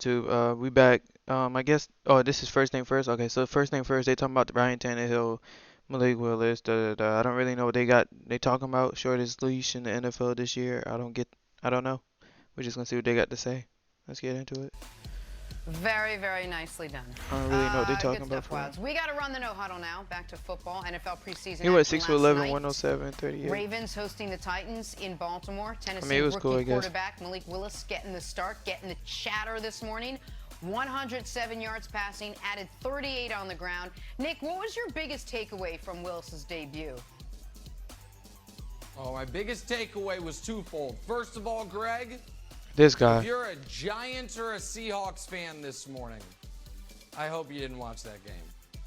YouTube. We back. I guess. Oh, this is first thing first. Okay, so first thing first, they talking about Ryan Tannehill, Malik Willis. Da. I don't really know what they got. They talking about shortest leash in the NFL this year. I don't get. I don't know. We're just gonna see what they got to say. Let's get into it. Very, very nicely done. I don't really know what they talking good about. stuff, Wilds. We got to run the no huddle now. Back to football. NFL preseason. He was action 6'11", last 107, night. 38. Ravens hosting the Titans in Baltimore. Tennessee it was rookie cool, I guess. quarterback Malik Willis getting the start, getting the chatter this morning. 107 yards passing, added 38 on the ground. Nick, what was your biggest takeaway from Willis's debut? Oh, my biggest takeaway was twofold. First of all, Greg, This guy. if you're a Giants or a Seahawks fan this morning, I hope you didn't watch that game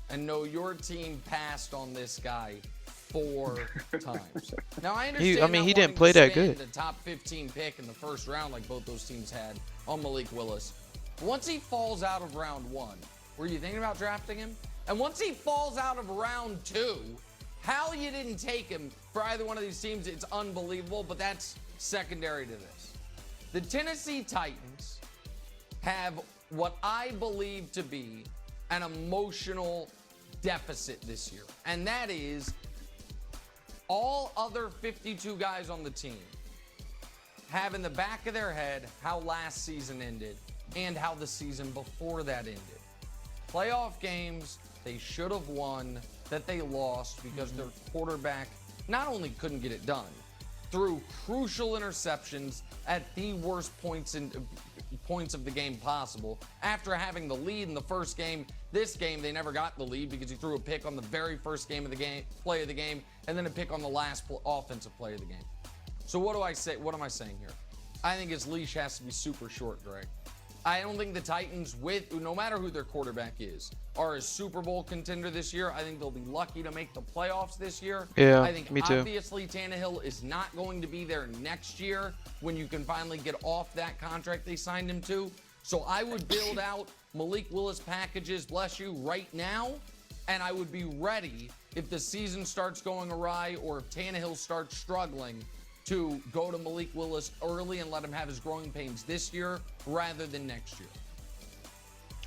and know your team passed on this guy 4 times. Now, I understand he didn't play that good. The top 15 pick in the first round like both those teams had on Malik Willis. Once he falls out of round 1, were you thinking about drafting him? And once he falls out of round 2, how you didn't take him for either one of these teams, it's unbelievable, but that's secondary to this. The Tennessee Titans have what I believe to be an emotional deficit this year, and that is all other 52 guys on the team have in the back of their head how last season ended and how the season before that ended. Playoff games they should have won that they lost because their quarterback not only couldn't get it done, threw crucial interceptions at the worst points of the game possible. After having the lead in the first game, this game they never got the lead because he threw a pick on the very first play of the game, and then a pick on the last offensive play of the game. So what do I say? What am I saying here? I think his leash has to be super short, Greg. I don't think the Titans, no matter who their quarterback is, are a Super Bowl contender this year. I think they'll be lucky to make the playoffs this year. Yeah, I think me too. obviously Tannehill is not going to be there next year when you can finally get off that contract they signed him to. So I would build out Malik Willis packages, bless you, right now, and I would be ready if the season starts going awry or if Tannehill starts struggling to go to Malik Willis early and let him have his growing pains this year rather than next year.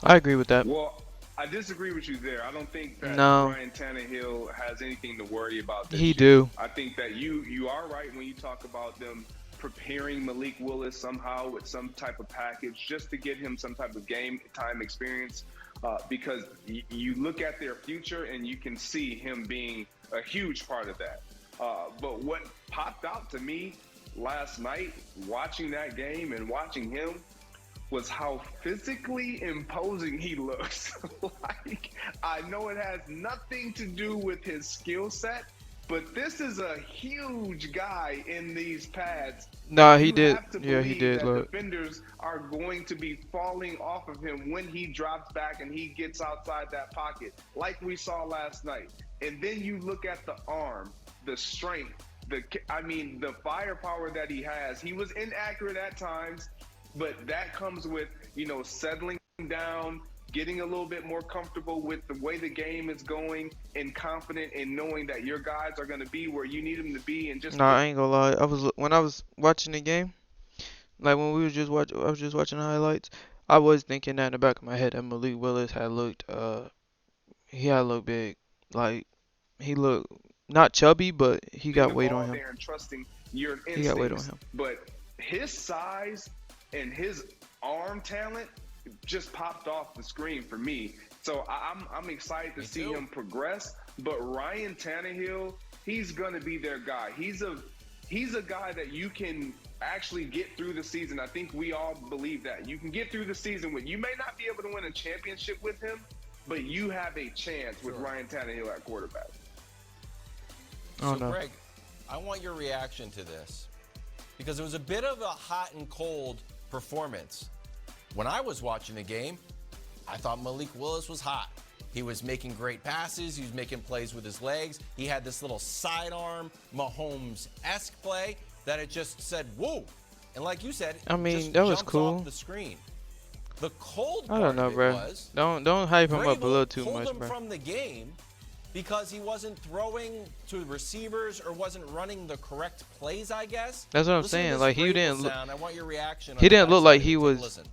I agree with that. Well, I disagree with you there. I don't think that No. Ryan Tannehill has anything to worry about this He year. do. I think that you are right when you talk about them preparing Malik Willis somehow with some type of package just to get him some type of game time experience because you look at their future and you can see him being a huge part of that. But what popped out to me last night, watching that game and watching him, was how physically imposing he looks. Like, I know it has nothing to do with his skill set, but this is a huge guy in these pads. Nah, he You did. have to Yeah, he believe did. that Look. defenders are going to be falling off of him when he drops back and he gets outside that pocket, like we saw last night. And then you look at the arm, the strength, the firepower that he has. He was inaccurate at times, but that comes with, settling down, getting a little bit more comfortable with the way the game is going, and confident in knowing that your guys are going to be where you need them to be, and just Nah, I ain't gonna lie. When I was watching the game, like when we was just watch, I was just watching the highlights. I was thinking that in the back of my head that Malik Willis had looked, he had looked big. Like he looked not chubby, but he got weight on him. there and trusting your instincts. He got weight on him. But his size and his arm talent just popped off the screen for me. So I'm excited to see him progress. But Ryan Tannehill, he's gonna be their guy. He's a guy that you can actually get through the season. I think we all believe that. You can get through the season with, you may not be able to win a championship with him, but you have a chance with Ryan Tannehill at quarterback. Oh, So, no. Greg, I want your reaction to this because it was a bit of a hot and cold performance. When I was watching the game, I thought Malik Willis was hot. He was making great passes. He was making plays with his legs. He had this little sidearm Mahomes-esque play that it just said, whoa. And like you said, I mean, just that was jumps cool. off the screen. The cold I part don't know, of it bro. was Don't hype him up a Vrabel little too pulled much, him bro. from the game because he wasn't throwing to receivers or wasn't running the correct plays, I guess. That's what I'm Listen to saying. this Like he Vrabel didn't look. sound. I want your reaction. He on the didn't look backside like of he it. Take a was. listen.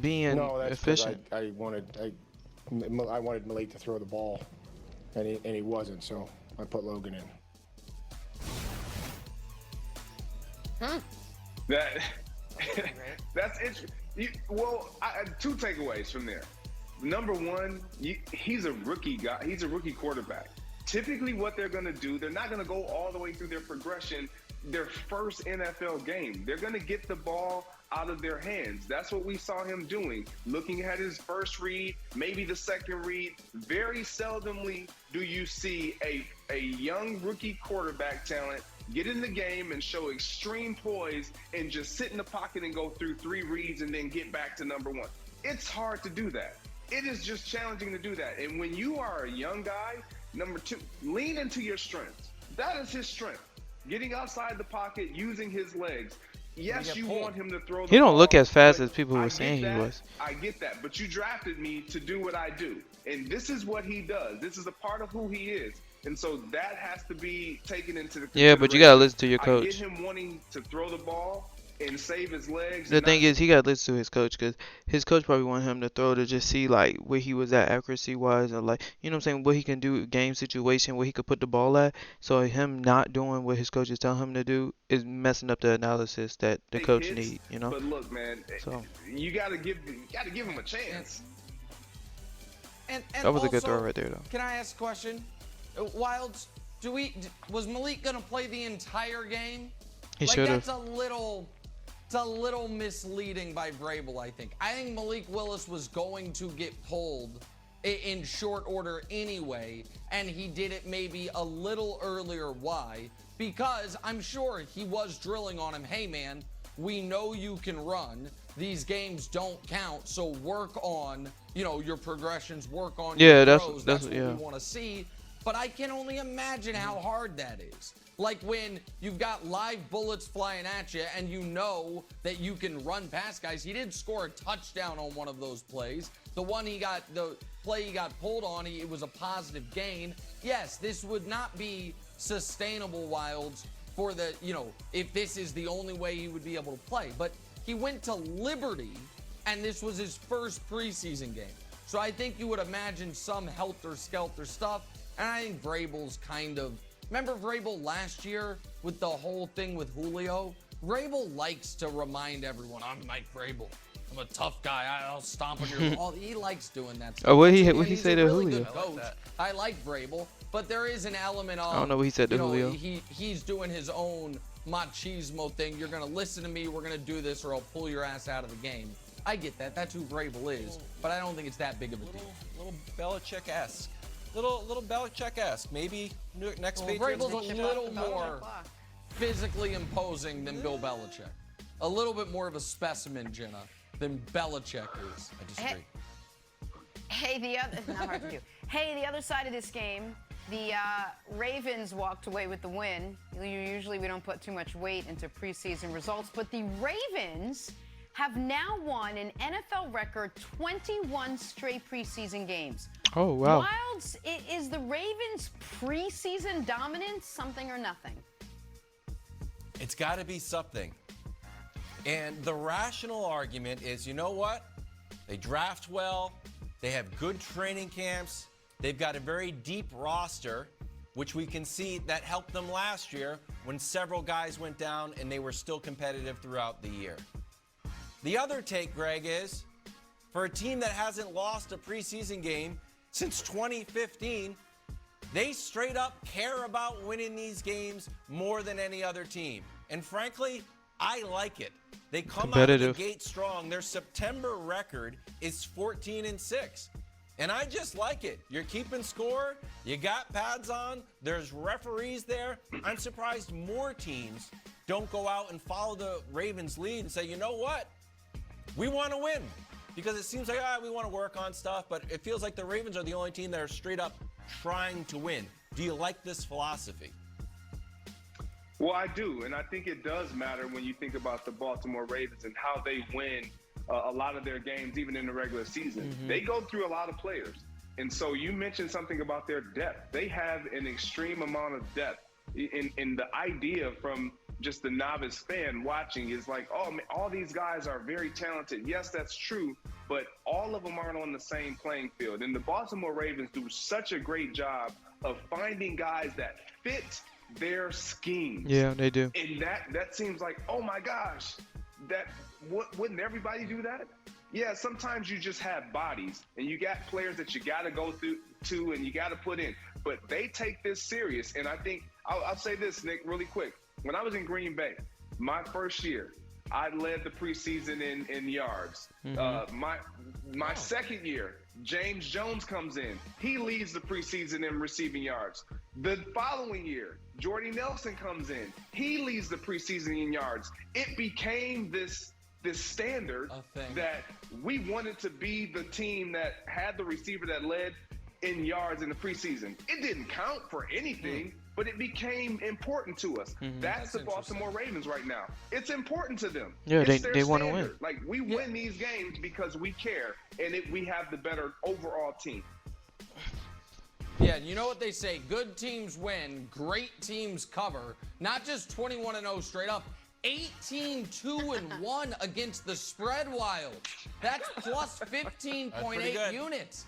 being No, that's because efficient. I wanted Malik to throw the ball, and he wasn't, so I put Logan in. That that's interesting. Well, two takeaways from there. Number one, he's a rookie guy. He's a rookie quarterback. Typically, what they're going to do, they're not going to go all the way through their progression. Their first NFL game, they're going to get the ball out of their hands. That's what we saw him doing. Looking at his first read, maybe the second read. Very seldomly do you see a young rookie quarterback talent get in the game and show extreme poise and just sit in the pocket and go through 3 reads and then get back to number 1. It's hard to do that. It is just challenging to do that. And when you are a young guy, number 2, lean into your strengths. That is his strength. Getting outside the pocket, using his legs. Yes, you want him to throw the ball. He don't look as fast but as people were saying he was. I get that, but you drafted me to do what I do. And this is what he does. This is a part of who he is. And so that has to be taken into the consideration. Yeah, but you gotta listen to your I coach. get him wanting to throw the ball and save his legs. The thing is, he gotta listen to his coach, because his coach probably want him to throw to just see like where he was at accuracy wise, or like, you know what I'm saying, what he can do game situation, where he could put the ball at. So him not doing what his coach is telling him to do is messing up the analysis that the coach need. You know. But look, man, So you gotta give him a chance. And that was a good also, throw right there, though. Can I ask a question? Wilds, was Malik gonna play the entire game? He Like, should have. that's a little misleading by Vrabel, I think. I think Malik Willis was going to get pulled in short order anyway, and he did it maybe a little earlier. Why? Because I'm sure he was drilling on him, hey man, we know you can run. These games don't count, so work on, your progressions, work on your throws. That's what we want to see. But I can only imagine how hard that is. Like when you've got live bullets flying at you and you know that you can run past guys. He did score a touchdown on one of those plays. The play he got pulled on, it was a positive gain. Yes, this would not be sustainable, Wilds, for the, if this is the only way he would be able to play. But he went to Liberty, and this was his first preseason game. So I think you would imagine some helter-skelter stuff. And I think Vrabel's kind of... Remember Vrabel last year with the whole thing with Julio? Vrabel likes to remind everyone, I'm Mike Vrabel. I'm a tough guy. I'll stomp on your ball. He likes doing that stuff. Oh, what he say to really Julio? Good coach. I like Vrabel, but there is an element of... I don't know what he said to Julio. He's doing his own machismo thing. You're going to listen to me. We're going to do this or I'll pull your ass out of the game. I get that. That's who Vrabel is, but I don't think it's that big of a deal. Little Belichick-esque. Little Belichick-esque. Maybe next Patriots. Vrabel's a little more physically imposing than Bill Belichick. A little bit more of a specimen, Jenna, than Belichick is. I disagree. Hey, the other side of this game, the Ravens walked away with the win. Usually we don't put too much weight into preseason results, but the Ravens have now won an NFL record 21 straight preseason games. Oh, wow. Wilds, is the Ravens' preseason dominance something or nothing? It's got to be something. And the rational argument is, you know what? They draft well. They have good training camps. They've got a very deep roster, which we can see that helped them last year when several guys went down and they were still competitive throughout the year. The other take, Greg, is for a team that hasn't lost a preseason game since 2015, they straight up care about winning these games more than any other team. And frankly, I like it. They come out of the gate strong. Their September record is 14-6. And I just like it. You're keeping score. You got pads on. There's referees there. I'm surprised more teams don't go out and follow the Ravens' lead and say, you know what? We want to win. Because it seems like, we want to work on stuff, but it feels like the Ravens are the only team that are straight up trying to win. Do you like this philosophy? Well, I do, and I think it does matter when you think about the Baltimore Ravens and how they win a lot of their games, even in the regular season. Mm-hmm. They go through a lot of players. And so you mentioned something about their depth. They have an extreme amount of depth in the idea from just the novice fan watching is like, oh man, all these guys are very talented. Yes, that's true, but all of them aren't on the same playing field. And the Baltimore Ravens do such a great job of finding guys that fit their schemes. Yeah, they do. And that seems like, oh my gosh, wouldn't everybody do that? Yeah, sometimes you just have bodies and you got players that you got to go through to and you got to put in. But they take this serious. And I think I'll say this, Nick, really quick. When I was in Green Bay, my first year, I led the preseason in yards. My second year, James Jones comes in. He leads the preseason in receiving yards. The following year, Jordy Nelson comes in. He leads the preseason in yards. It became this standard that we wanted to be the team that had the receiver that led in yards in the preseason. It didn't count for anything, but it became important to us. That's the Baltimore Ravens right now. It's important to them. Yeah, it's they want to win. Like, we win these games because we care, and we have the better overall team. Yeah, you know what they say, good teams win, great teams cover. Not just 21-0 straight up, 18-2-1 against the spread Wild. That's plus 15.8 units.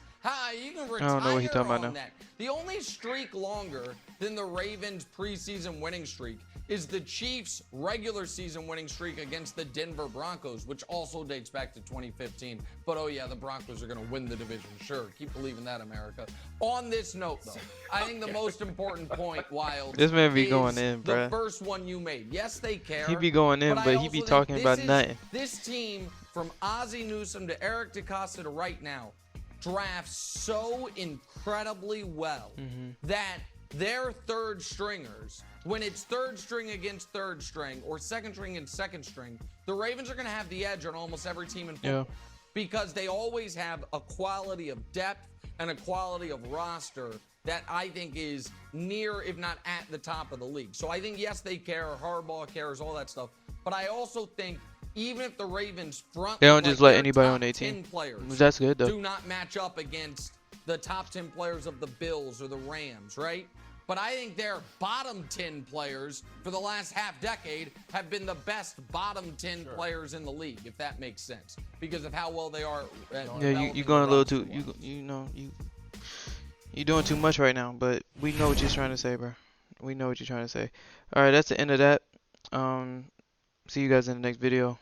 You can retire I don't know what he's talking about on now. that. The only streak longer than the Ravens' preseason winning streak is the Chiefs' regular season winning streak against the Denver Broncos, which also dates back to 2015. But, oh, yeah, the Broncos are going to win the division. Sure, keep believing that, America. On this note, though, I think the most important point, Wild, This man be is going in, the bruh. first one you made. Yes, they care. He be going in, I but he also be think talking about nothing. This team, from Ozzie Newsome to Eric DeCosta to right now, drafts so incredibly well that their third stringers, when it's third string against third string or second string and second string, the Ravens are going to have the edge on almost every team in football because they always have a quality of depth and a quality of roster that I think is near, if not at the top of the league. So I think, yes, they care. Harbaugh cares, all that stuff. But I also think even if the Ravens front, They don't just let their anybody top on their 10 team. players That's good, though. do not match up against the top 10 players of the Bills or the Rams, right? But I think their bottom 10 players for the last half decade have been the best bottom 10 players in the league, if that makes sense, because of how well they are. Yeah, you going a little too. You doing too much right now. But we know what you're trying to say, bro. We know what you're trying to say. All right, that's the end of that. See you guys in the next video.